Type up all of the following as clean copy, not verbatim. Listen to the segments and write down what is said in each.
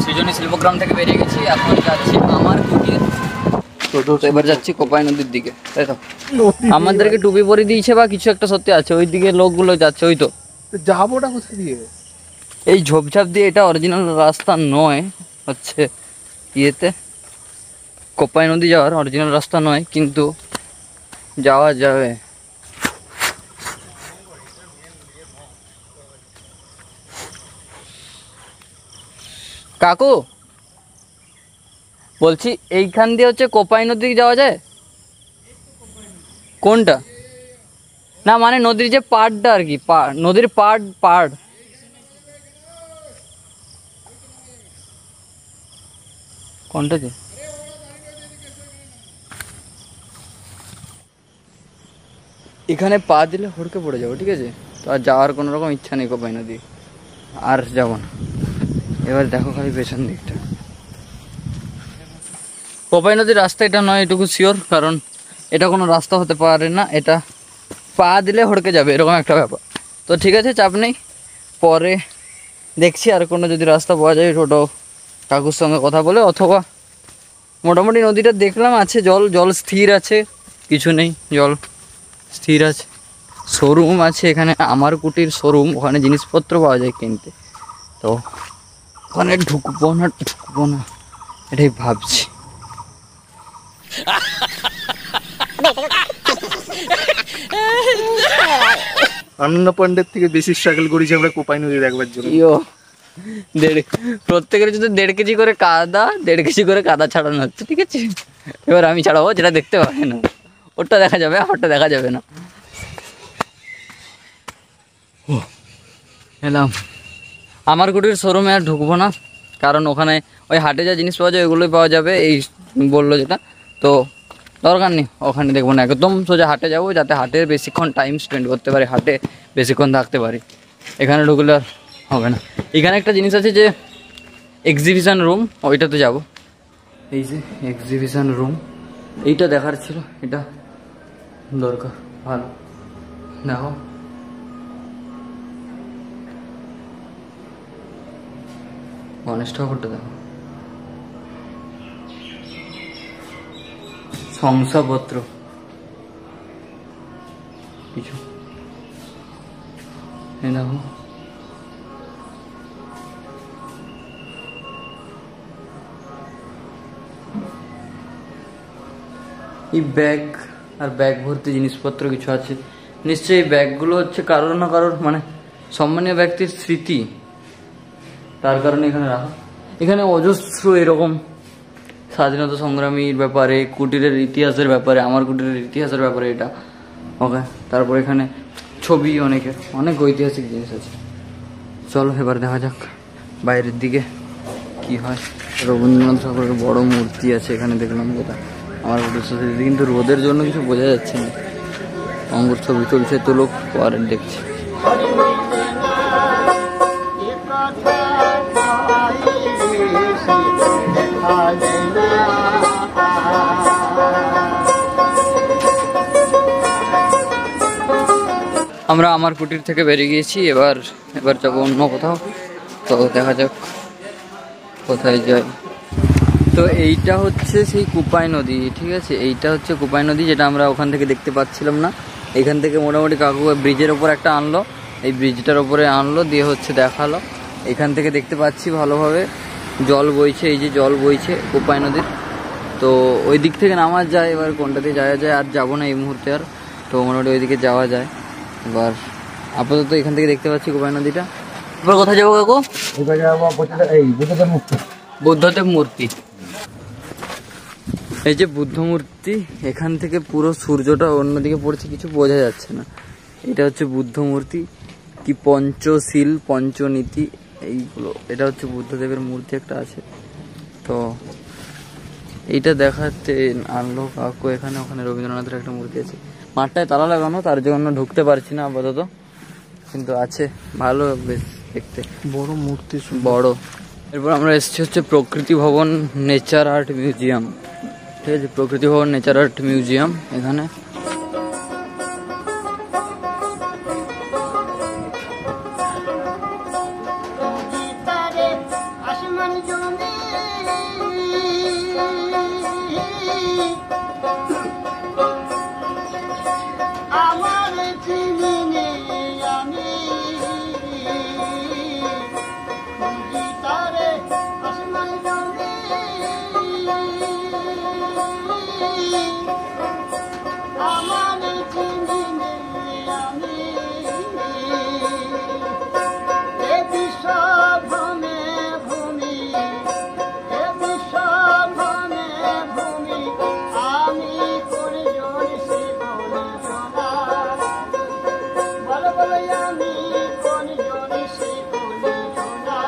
সৃজনী শিল্পগ্রাম থেকে বেরিয়ে গেছি, এখন যাচ্ছি আমার কুটির। তো এবার যাচ্ছি কোপাই নদীর দিকে, তাই তো? আমাদেরকে টুপি পরে দিয়েছে বা কিছু একটা সত্যি আছে, ওই দিকে লোকগুলো যাচ্ছে। ওই তো যাবোটা কোথা দিয়ে? এই ঝোপঝাপ দিয়ে। এটা অরিজিনাল রাস্তা নয়, হচ্ছে ইয়েতে কোপাই নদী যাওয়ার অরিজিনাল রাস্তা নয়, কিন্তু যাওয়া যাবে। কাকু বলছি, এইখান দিয়ে হচ্ছে কোপাই নদী যাওয়া যায়? কোনটা? না মানে নদীর যে পাড়টা আর কি, নদীর পাড়। কোনটা যে? এখানে পা দিলে হড়কে পড়ে যাবো, ঠিক আছে? তো আর যাওয়ার কোনো রকম ইচ্ছা নেই কোপাই নদী, আর যাব না। এবার দেখো খালি পেছন দিকটা। কোপাই নদীর রাস্তা এটা নয়, এটুকু শিওর, কারণ এটা কোনো রাস্তা হতে পারে না। এটা পা দিলে হড়কে যাবে, এরকম একটা ব্যাপার। তো ঠিক আছে, চাপ নেই, পরে দেখছি আর কোনো যদি রাস্তা পাওয়া যায় টোটো কাকুর সঙ্গে কথা বলে, অথবা মোটামুটি নদীটা দেখলাম আছে জল স্থির আছে, কিছু নেই, জল স্থির আছে। শোরুম আছে এখানে, আমার কুটির শোরুম, ওখানে জিনিসপত্র পাওয়া যায় কিনতে। তো ওখানে ঢুকবো না এটাই ভাবছি। আনন্দ পয়েন্টের থেকে বেশি স্ট্রাগল করেছি আমরা কোপাই নদী দেখবার জন্য। প্রত্যেকের যদি 1.5 কেজি করে কাদা, 1.5 কেজি করে কাদা ছাড়ানো হচ্ছে, ঠিক আছে? এবার আমি ছাড়াবো যেটা দেখতে পাবে না, ওটা দেখা যাবে, আমারটা দেখা যাবে না। এলাম আমার কুটির শোরুমে, আর ঢুকবো না, কারণ ওখানে ওই হাটে যা জিনিস পাওয়া যায় ওগুলোই পাওয়া যাবে, এই বললো যেটা। তো দরকার নেই, ওখানে দেখবো না, একদম সোজা হাটে যাবো, যাতে হাটের বেশিক্ষণ টাইম স্পেন্ড করতে পারি, হাটে বেশিক্ষণ থাকতে পারি। এখানে ঢুকলে আর হবে না। এখানে একটা জিনিস আছে যে এক্সিবিশন রুম, ওইটাতে যাব। এই যে এক্সিবিশন রুম, এইটা দেখার ছিল, এটা দরকার। ভালো দেখো, গণেশ ঠাকুরটা দেখো, শংসাপত্র কিছু, এই দেখো। এই ব্যাগ আর ব্যাগ ভর্তি জিনিসপত্র কিছু আছে, নিশ্চয়ই এই ব্যাগগুলো হচ্ছে কারোর না কারোর মানে সম্মানীয় ব্যক্তির স্মৃতি, তার কারণে এখানে রাখা। এখানে অজস্র এরকম স্বাধীনতা সংগ্রামীর ব্যাপারে, কুটিরের ইতিহাসের ব্যাপারে, আমার কুটিরের ইতিহাসের ব্যাপারে এটা, ওকে। তারপর এখানে ছবি, অনেক ঐতিহাসিক জিনিস আছে। চলো এবার দেখা যাক বাইরের দিকে কি হয়। রবীন্দ্রনাথ ঠাকুরের বড় মূর্তি আছে এখানে, দেখলাম কোথায় আমার কুটির সোসাইটিতে, কিন্তু রোদের জন্য কিছু বোঝা যাচ্ছে না। অঙ্গুর ছবি তুলছে, তুলুক, পরে দেখছি। আমরা আমার কুটির থেকে বেরিয়ে গিয়েছি, এবার যাবো অন্য কোথাও। তো দেখা যাক কোথায় যাই। তো এইটা হচ্ছে সেই কোপাই নদী, ঠিক আছে? এইটা হচ্ছে কোপাই নদী, যেটা আমরা ওখান থেকে দেখতে পাচ্ছিলাম না। এখান থেকে মোটামুটি কাকু ব্রিজের ওপর একটা আনলো, এই ব্রিজটার ওপরে আনলো, দিয়ে হচ্ছে দেখালো। এখান থেকে দেখতে পাচ্ছি ভালোভাবে জল বইছে, এই যে জল বইছে কোপাই নদীর। তো ওই দিক থেকে নামা যায়, এবার কোনটাতে যাওয়া যায় আর যাবো না এই মুহূর্তে আর। তো মোটামুটি ওইদিকে যাওয়া যায়। এবার আপাতত এখান থেকে দেখতে পাচ্ছি কোপাই নদীটা। এবার কোথায় যাবো কাকু? বুদ্ধদেব মূর্তি, এই যে বুদ্ধ মূর্তি, এখান থেকে পুরো সূর্যটা অন্যদিকে পড়ছে, কিছু বোঝা যাচ্ছে না। এটা হচ্ছে বুদ্ধ মূর্তি, কি পঞ্চশীল, পঞ্চনীতি এইগুলো, এটা হচ্ছে বুদ্ধদেবের মূর্তি একটা আছে। তো এইটা দেখাতে আনলো কাকু এখানে। ওখানে রবীন্দ্রনাথের একটা মূর্তি আছে, মাঠটায় তালা লাগানো, তার জন্য ঢুকতে পারছি না আপাতত, কিন্তু আছে, ভালো বেশ দেখতে, বড় মূর্তি, বড়। এরপর আমরা এসেছি হচ্ছে প্রকৃতি ভবন নেচার আর্ট মিউজিয়াম, ঠিক আছে? প্রকৃতি ভবন নেচার আর্ট মিউজিয়াম এখানে। আসমান জমি আমার চিনি নেই আমি তারে আসমান জমি আমার চিনি নেই আমি এ বিশ্ব ভ্রমে ভূমি এ বিশ্ব ভ্রমে ভূমি আমি কোনজন সে কোনজনা বলো বলো আমি কোনজন সে কোনজনা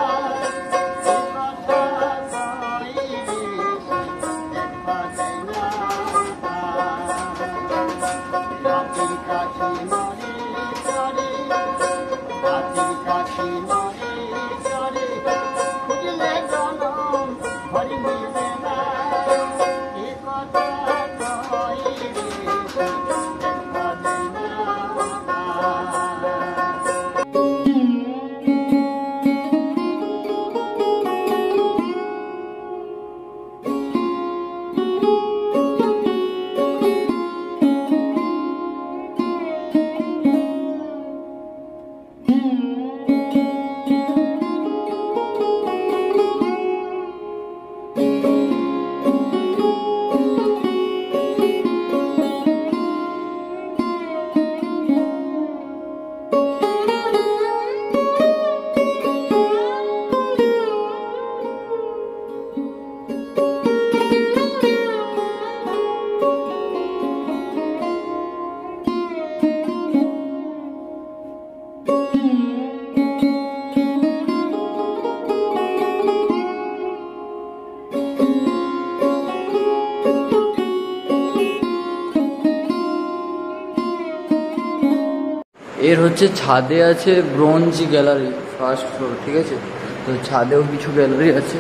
এর হচ্ছে ছাদে আছে ব্রোঞ্জ গ্যালারি ফার্স্ট ফ্লোর, ঠিক আছে। তো ছাদেও কিছু গ্যালারি আছে,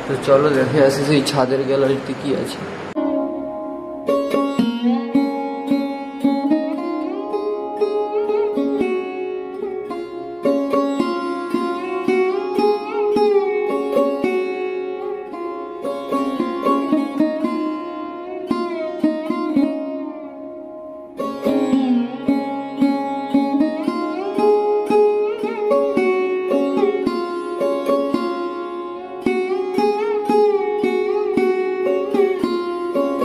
তো চলো দেখে আসি সেই ছাদের গ্যালারিতে কি আছে।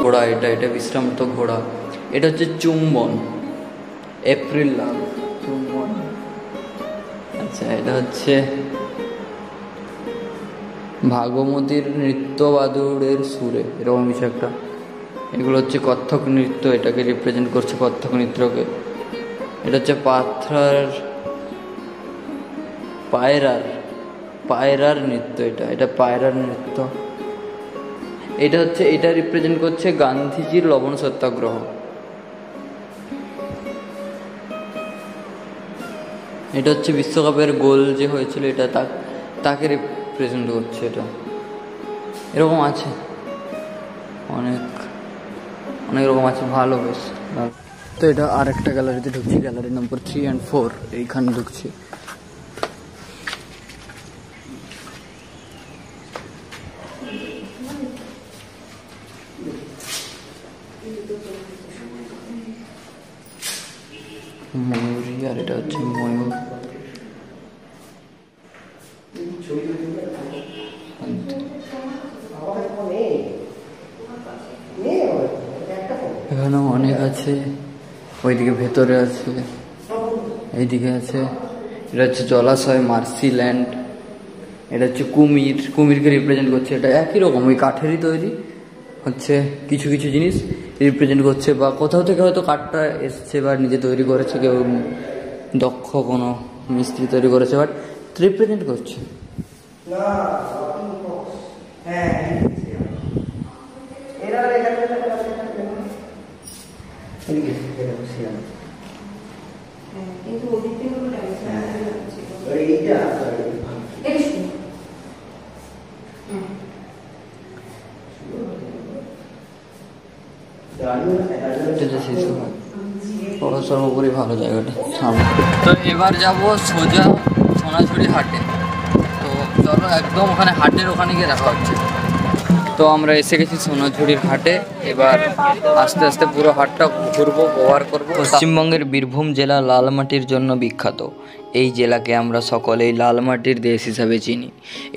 ঘোড়া, এটা বিশ্রান্ত ঘোড়া। এটা হচ্ছে চুম্বন, এপ্রিল লাভ চুম্বন। আচ্ছা, এটা হচ্ছে ভাগমতীর নৃত্য বাদুড়ের সুরে, এরকম কিছু একটা। এগুলো হচ্ছে কত্থক নৃত্য, এটাকে রিপ্রেজেন্ট করছে কত্থক নৃত্যকে। এটা হচ্ছে পায়রার নৃত্য, এটা পায়রার নৃত্য। এটা রিপ্রেজেন্ট করছে গান্ধীজির লবণ সত্যাগ্রহ। এটা হচ্ছে বিশ্বকাপের গোল যে হয়েছিল, এটা তাকে রিপ্রেজেন্ট করছে। এটা এরকম আছে, অনেক রকম আছে, ভালো বেশ। তো এটা আর একটা গ্যালারিতে ঢুকছি, গ্যালারি নম্বর 3 and 4, এইখানে ঢুকছি। ময়ূরী, আর এটা হচ্ছে ময়ূর। এখানে অনেক আছে, ওইদিকে ভেতরে আছে, এইদিকে আছে। এটা হচ্ছে জলাশয়, মার্সি ল্যান্ড। এটা হচ্ছে কুমিরকে রিপ্রেজেন্ট করছে। এটা একই রকম, ওই কাঠেরই তৈরি, হচ্ছে কিছু কিছু জিনিস রিপ্রেজেন্ট করছে, বা কোথাও থেকে হয়তো কাঠটা এসছে বা নিজে তৈরি করেছে, কেউ দক্ষ কোনো মিস্ত্রি তৈরি করেছে, বাট রিপ্রেজেন্ট করছে। সর্বোপরি ভালো জায়গাটা সামনে। তো এবার যাব সোজা সোনাঝুরি হাটে। তো চলো একদম ওখানে হাটের ওখানে গিয়ে দেখা হচ্ছে। তো আমরা এসে গেছি সোনাঝুরির হাটে, এবার আস্তে আস্তে পুরো হাটটা ঘুরবো, ব্যবহার করবো। পশ্চিমবঙ্গের বীরভূম জেলা লাল মাটির জন্য বিখ্যাত। এই জেলাকে আমরা সকলেই লাল মাটির দেশ হিসাবে চিনি।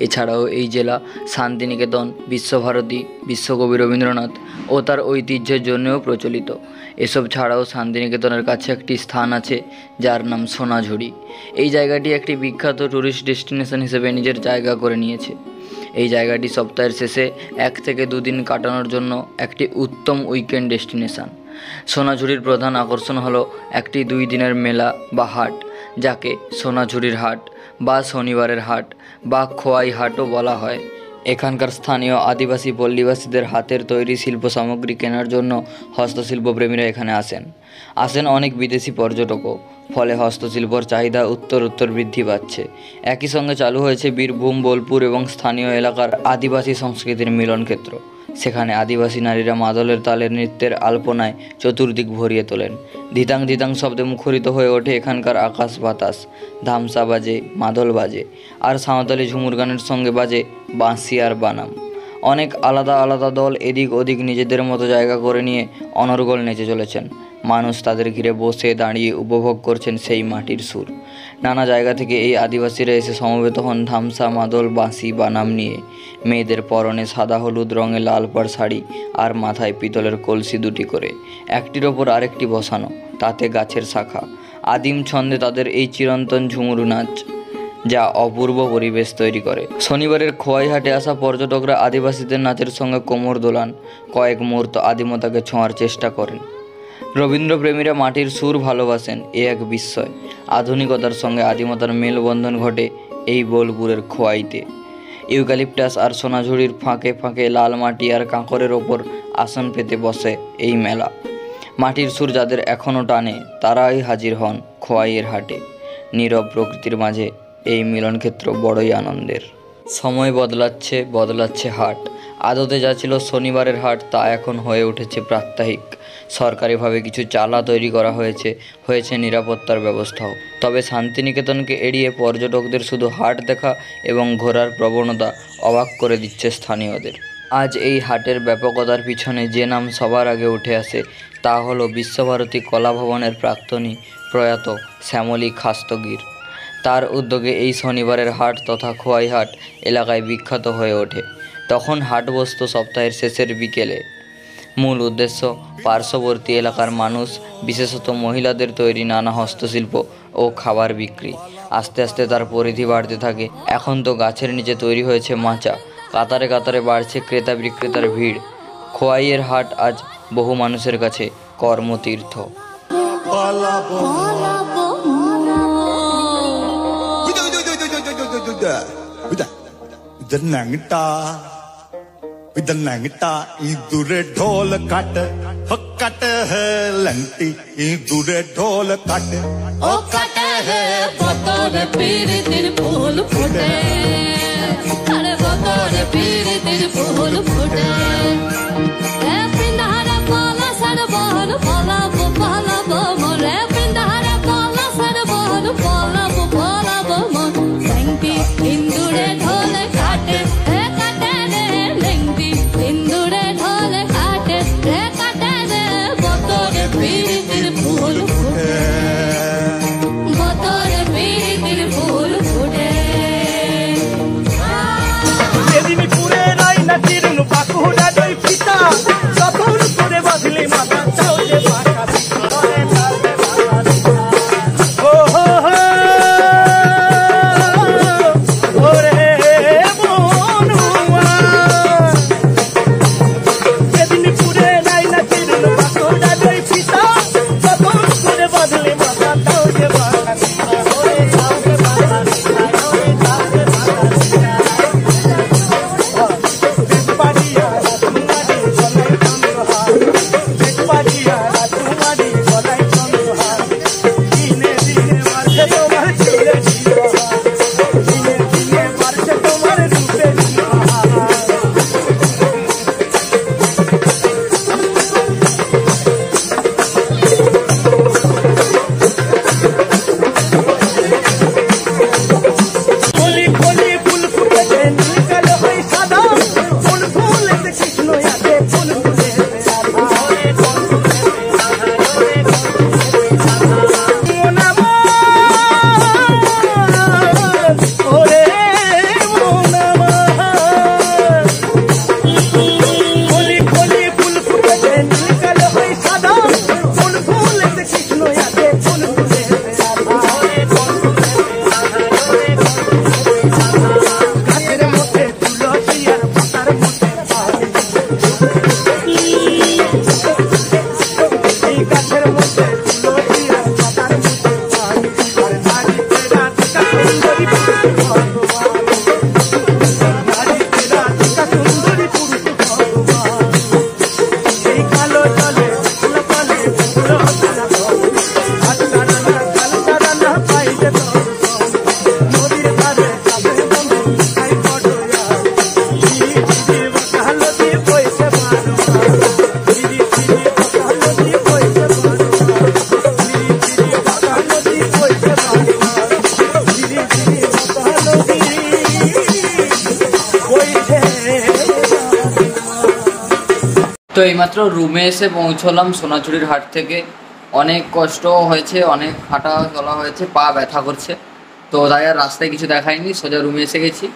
এছাড়াও এই জেলা শান্তিনিকেতন, বিশ্বভারতী, বিশ্বকবি রবীন্দ্রনাথ ও তার ঐতিহ্যের জন্যও প্রচলিত। এসব ছাড়াও শান্তিনিকেতনের কাছে একটি স্থান আছে যার নাম সোনাঝুরি। এই জায়গাটি একটি বিখ্যাত ট্যুরিস্ট ডেস্টিনেশন হিসেবে নিজের জায়গা করে নিয়েছে। এই জায়গাটি সপ্তাহের শেষে 1 থেকে 2 দিন কাটানোর জন্য একটি উত্তম উইকেন্ড ডেস্টিনেশন। সোনাঝুরির প্রধান আকর্ষণ হলো একটি 2 দিনের মেলা বা হাট, যাকে সোনাঝুরির হাট বা শনিবারের হাট বা খোয়াই হাটও বলা হয়। এখানকার স্থানীয় আদিবাসী পল্লীবাসীদের হাতের তৈরি শিল্প সামগ্রী কেনার জন্য হস্তশিল্প প্রেমীরা এখানে আসেন অনেক বিদেশি পর্যটকও। ফলে হস্তশিল্পর চাহিদা উত্তর বৃদ্ধি পাচ্ছে। একই সঙ্গে চালু হয়েছে বীরভূম, বোলপুর এবং স্থানীয় এলাকার আদিবাসী সংস্কৃতির মিলনক্ষেত্র। সেখানে আদিবাসী নারীরা মাদলের তালে নৃত্যের আলপনায় চতুর্দিক ভরিয়ে তোলেন। ধিতাং ধিতাং শব্দে মুখরিত হয়ে ওঠে এখানকার আকাশ বাতাস। ধামসা বাজে, মাদল বাজে, আর সাঁওতালি ঝুমুর গানের সঙ্গে বাজে বাঁশি আর বানাম। অনেক আলাদা আলাদা দল এদিক ওদিক নিজেদের মতো জায়গা করে নিয়ে অনর্গল নেচে চলেছেন। মানুষ তাদের ঘিরে বসে দাঁড়িয়ে উপভোগ করছেন সেই মাটির সুর। নানা জায়গা থেকে এই আদিবাসীরা এসে সমবেত হন ধামসা, মাদল, বাঁশি, বানাম নিয়ে। মেয়েদের পরনে সাদা হলুদ রঙে লাল পাড় শাড়ি আর মাথায় পিতলের কলসি 2টি করে, একটির ওপর আরেকটি বসানো, তাতে গাছের শাখা। আদিম ছন্দে তাদের এই চিরন্তন ঝুমুর নাচ, যা অপূর্ব পরিবেশ তৈরি করে। শনিবারের খোয়াই হাটে আসা পর্যটকরা আদিবাসীদের নাচের সঙ্গে কোমর দোলান, কয়েক মুহূর্ত আদিমতাকে ছোঁয়ার চেষ্টা করেন। রবীন্দ্রপ্রেমীরা মাটির সুর ভালোবাসেন, এ এক বিস্ময়। আধুনিকতার সঙ্গে আদিমতার মেলবন্ধন ঘটে এই বোলপুরের খোয়াইতে। ইউক্যালিপটাস আর সোনাঝুরির ফাঁকে ফাঁকে লাল মাটি আর কাঁকরের ওপর আসন পেতে বসে এই মেলা। মাটির সুর যাদের এখনও টানে তারাই হাজির হন খোয়াইয়ের হাটে। নীরব প্রকৃতির মাঝে এই মিলনক্ষেত্র বড়ই আনন্দের। সময় বদলাচ্ছে হাট। আদতে যা ছিল শনিবারের হাট তা এখন হয়ে উঠেছে প্রাত্যহিক। সরকারিভাবে কিছু চালা তৈরি করা হয়েছে নিরাপত্তার ব্যবস্থাও। তবে শান্তিনিকেতনকে এড়িয়ে পর্যটকদের শুধু হাট দেখা এবং ঘোরার প্রবণতা অবাক করে দিচ্ছে স্থানীয়দের। আজ এই হাটের ব্যাপকতার পিছনে যে নাম সবার আগে উঠে আসে তা হলো বিশ্বভারতী কলা ভবনের প্রাক্তনী প্রয়াত শ্যামলী খাস্তগির। তার উদ্যোগে এই শনিবারের হাট তথা খোয়াই হাট এলাকায় বিখ্যাত হয়ে ওঠে। তখন হাট বসত সপ্তাহের শেষের বিকেলে। মূল উদ্দেশ্য পার্শ্ববর্তী এলাকার মানুষ, বিশেষত মহিলাদের তৈরি নানা হস্তশিল্প ও খাবার বিক্রি। আস্তে আস্তে তার পরিধি বাড়তে থাকে। এখন তো গাছের নিচে তৈরি হয়েছে মাচা। কাতারে কাতারে বাড়ছে ক্রেতা বিক্রেতার ভিড়। খোয়াইয়ের হাট আজ বহু মানুষের কাছে কর্মতীর্থ। दूरे ढोल कट कट है लंटी दूरे ढोल कट ओ कट है बतौर पीर दिन फूल फुटे अरे बतौर पीर दिन फूल फुटे पिंडहारा पाला सर बहन पाला बो मोरे पिंडहारा पाला सर बहन पाला बो मोर लंटी दूरे ढोल काटे পুরে রাই নাচির তো এইমাত্র রুমে এসে পৌঁছলাম সোনাঝুরির হাট থেকে। অনেক কষ্ট হয়েছে, অনেক হাঁটা চলা হয়েছে, পা ব্যথা করছে, তো তাই আর রাস্তায় কিছু দেখায়নি, সোজা রুমে এসে গেছি।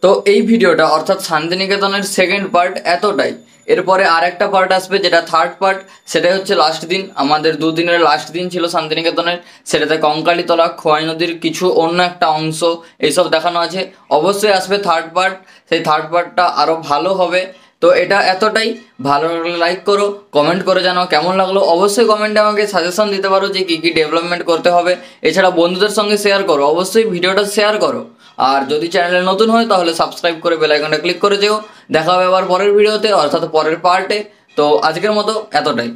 তো এই ভিডিওটা অর্থাৎ শান্তিনিকেতনের সেকেন্ড পার্ট এতটাই। এরপরে আর একটা পার্ট আসবে যেটা থার্ড পার্ট, সেটাই হচ্ছে লাস্ট দিন। আমাদের 2 দিনের লাস্ট দিন ছিল শান্তিনিকেতনের, সেটাতে কঙ্কালীতলা, খোয়াই নদীর কিছু অন্য একটা অংশ এইসব দেখানো আছে। অবশ্যই আসবে থার্ড পার্ট, সেই থার্ড পার্টটা আরও ভালো হবে। তো এটা এতটাই, ভালো লাগলে লাইক করো, কমেন্ট করে জানাও কেমন লাগলো। অবশ্যই কমেন্টে আমাকে সাজেশন দিতে পারো যে কী কী ডেভেলপমেন্ট করতে হবে। এছাড়া বন্ধুদের সঙ্গে শেয়ার করো, অবশ্যই ভিডিওটা শেয়ার করো। আর যদি চ্যানেলে নতুন হয় তাহলে সাবস্ক্রাইব করে বেল আইকনটা ক্লিক করে যেও। দেখা হবে আবার পরের ভিডিওতে, অর্থাৎ পরের পার্টে। তো আজকের মতো এতটাই।